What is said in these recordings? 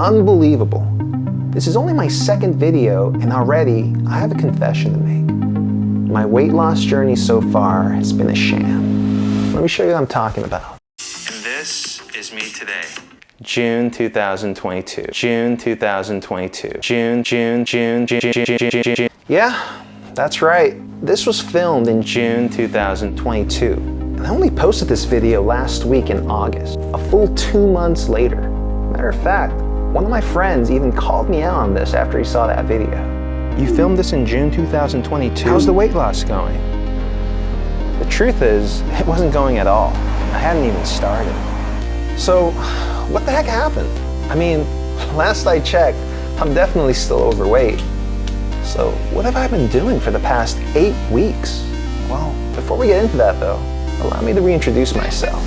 Unbelievable. This is only my second video, and already I have a confession to make. My weight loss journey so far has been a sham. Let me show you what I'm talking about. And this is me today. June 2022. June 2022. June. Yeah, that's right. This was filmed in June 2022. And I only posted this video last week in August, a full 2 months later. Matter of fact, one of my friends even called me out on this after he saw that video. You filmed this in June 2022. How's the weight loss going? The truth is, it wasn't going at all. I hadn't even started. So, what the heck happened? I mean, last I checked, I'm definitely still overweight. So, what have I been doing for the past 8 weeks? Well, before we get into that though, allow me to reintroduce myself.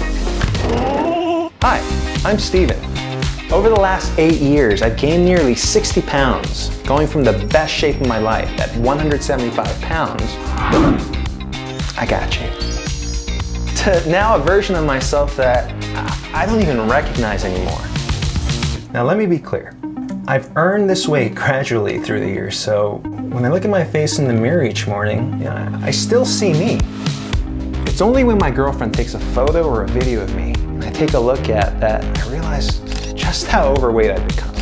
Hi, I'm Steven. Over the last 8 years, I've gained nearly 60 pounds, going from the best shape of my life at 175 pounds, I got you, to now a version of myself that I don't even recognize anymore. Now let me be clear. I've earned this weight gradually through the years, so when I look at my face in the mirror each morning, I still see me. It's only when my girlfriend takes a photo or a video of me, and I take a look at that, I realize just how overweight I've become.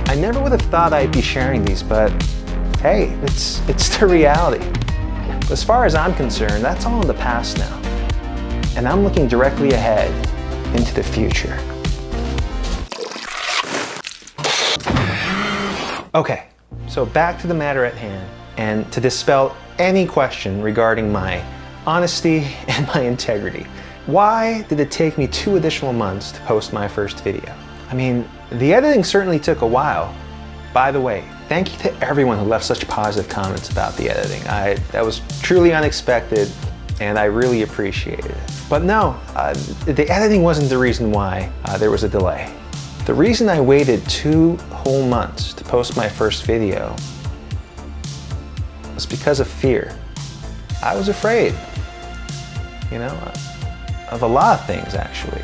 I never would have thought I'd be sharing these, but hey, it's the reality. As far as I'm concerned, that's all in the past now. And I'm looking directly ahead into the future. Okay, so back to the matter at hand, and to dispel any question regarding my honesty and my integrity. Why did it take me 2 additional months to post my first video? I mean, the editing certainly took a while. By the way, thank you to everyone who left such positive comments about the editing. That was truly unexpected, and I really appreciated it. But no, the editing wasn't the reason why there was a delay. The reason I waited 2 whole months to post my first video was because of fear. I was afraid, of a lot of things actually.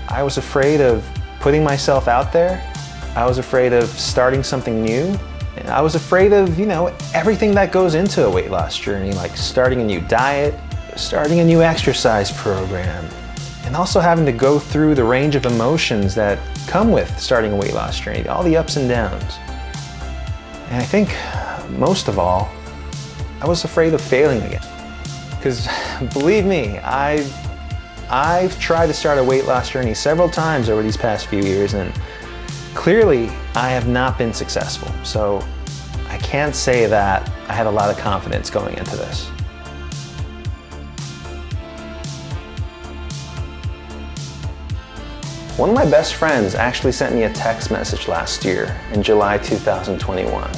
I was afraid of putting myself out there. I was afraid of starting something new. And I was afraid of, everything that goes into a weight loss journey, like starting a new diet, starting a new exercise program, and also having to go through the range of emotions that come with starting a weight loss journey, all the ups and downs. And I think most of all, I was afraid of failing again. Because believe me, I've tried to start a weight loss journey several times over these past few years, and clearly I have not been successful. So I can't say that I had a lot of confidence going into this. One of my best friends actually sent me a text message last year in July 2021.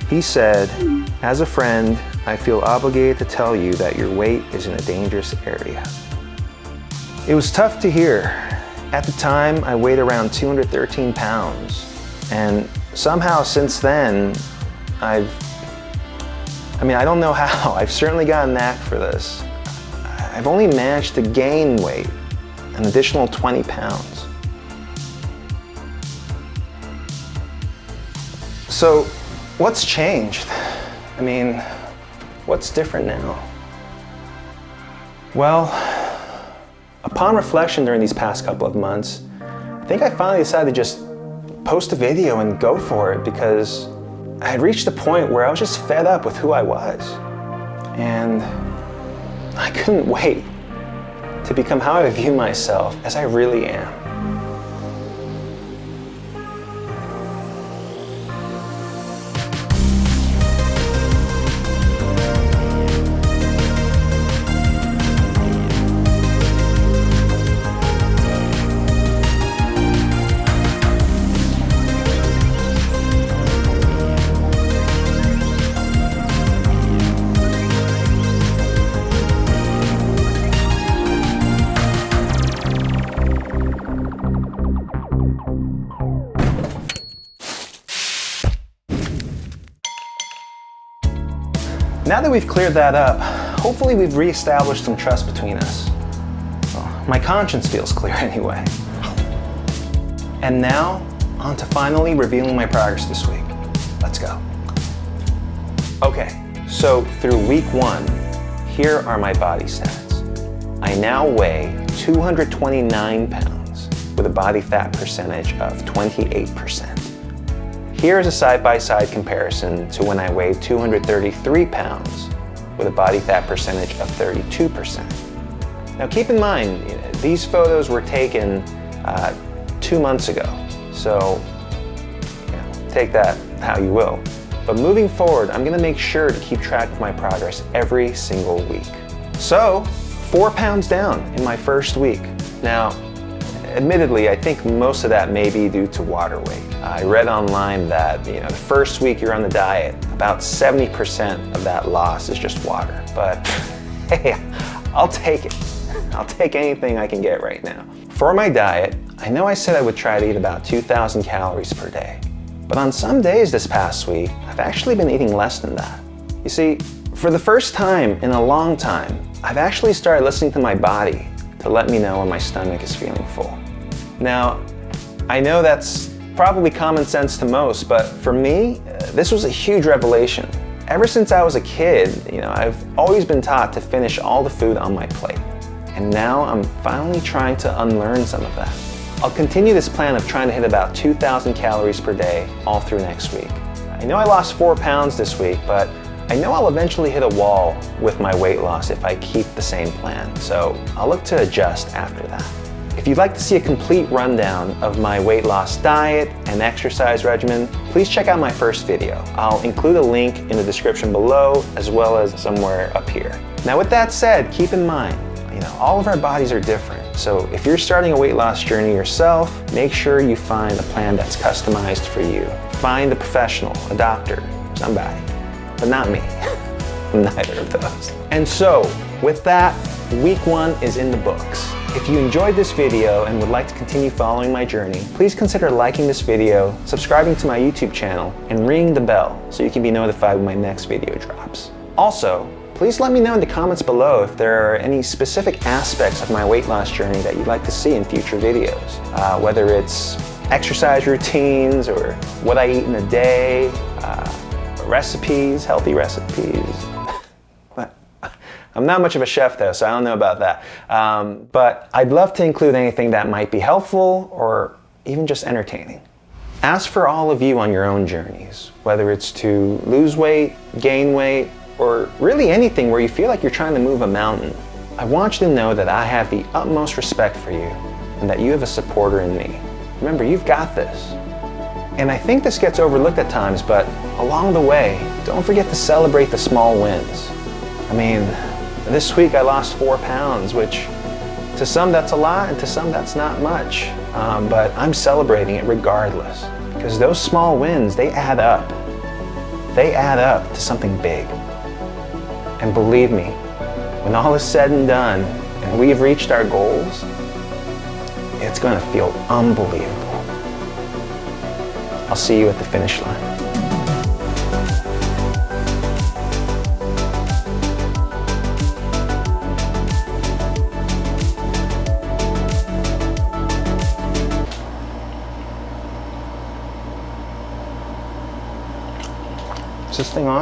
He said, "As a friend, I feel obligated to tell you that your weight is in a dangerous area." It was tough to hear. At the time, I weighed around 213 pounds. And somehow since then, I don't know how. I've certainly got a knack for this. I've only managed to gain weight, an additional 20 pounds. So, what's changed? What's different now? Well, upon reflection during these past couple of months, I think I finally decided to just post a video and go for it because I had reached a point where I was just fed up with who I was. And I couldn't wait to become how I view myself as I really am. Now that we've cleared that up, hopefully we've reestablished some trust between us. Well, my conscience feels clear anyway. And now, on to finally revealing my progress this week. Let's go. Okay, so through week 1, here are my body stats. I now weigh 229 pounds with a body fat percentage of 28%. Here's a side-by-side comparison to when I weighed 233 pounds with a body fat percentage of 32%. Now keep in mind, these photos were taken 2 months ago, so take that how you will. But moving forward, I'm gonna make sure to keep track of my progress every single week. So, 4 pounds down in my first week. Now, admittedly, I think most of that may be due to water weight. I read online that the first week you're on the diet, about 70% of that loss is just water. But hey, I'll take it. I'll take anything I can get right now. For my diet, I know I said I would try to eat about 2,000 calories per day. But on some days this past week, I've actually been eating less than that. You see, for the first time in a long time, I've actually started listening to my body to let me know when my stomach is feeling full. Now, I know that's probably common sense to most, but for me, this was a huge revelation. Ever since I was a kid, I've always been taught to finish all the food on my plate. And now I'm finally trying to unlearn some of that. I'll continue this plan of trying to hit about 2,000 calories per day all through next week. I know I lost 4 pounds this week, but I know I'll eventually hit a wall with my weight loss if I keep the same plan, so I'll look to adjust after that. If you'd like to see a complete rundown of my weight loss diet and exercise regimen, please check out my first video. I'll include a link in the description below as well as somewhere up here. Now with that said, keep in mind, all of our bodies are different. So if you're starting a weight loss journey yourself, make sure you find a plan that's customized for you. Find a professional, a doctor, somebody, but not me. I'm neither of those. And so with that, week 1 is in the books. If you enjoyed this video and would like to continue following my journey, please consider liking this video, subscribing to my YouTube channel, and ringing the bell so you can be notified when my next video drops. Also, please let me know in the comments below if there are any specific aspects of my weight loss journey that you'd like to see in future videos. Whether it's exercise routines or what I eat in a day, recipes, healthy recipes. But I'm not much of a chef though, so I don't know about that. But I'd love to include anything that might be helpful or even just entertaining. As for all of you on your own journeys, whether it's to lose weight, gain weight, or really anything where you feel like you're trying to move a mountain, I want you to know that I have the utmost respect for you and that you have a supporter in me. Remember, you've got this. And I think this gets overlooked at times, but along the way, don't forget to celebrate the small wins. I mean, this week I lost 4 pounds, which to some that's a lot and to some that's not much. But I'm celebrating it regardless because those small wins, they add up. They add up to something big. And believe me, when all is said and done and we've reached our goals, it's going to feel unbelievable. I'll see you at the finish line. Is this thing on?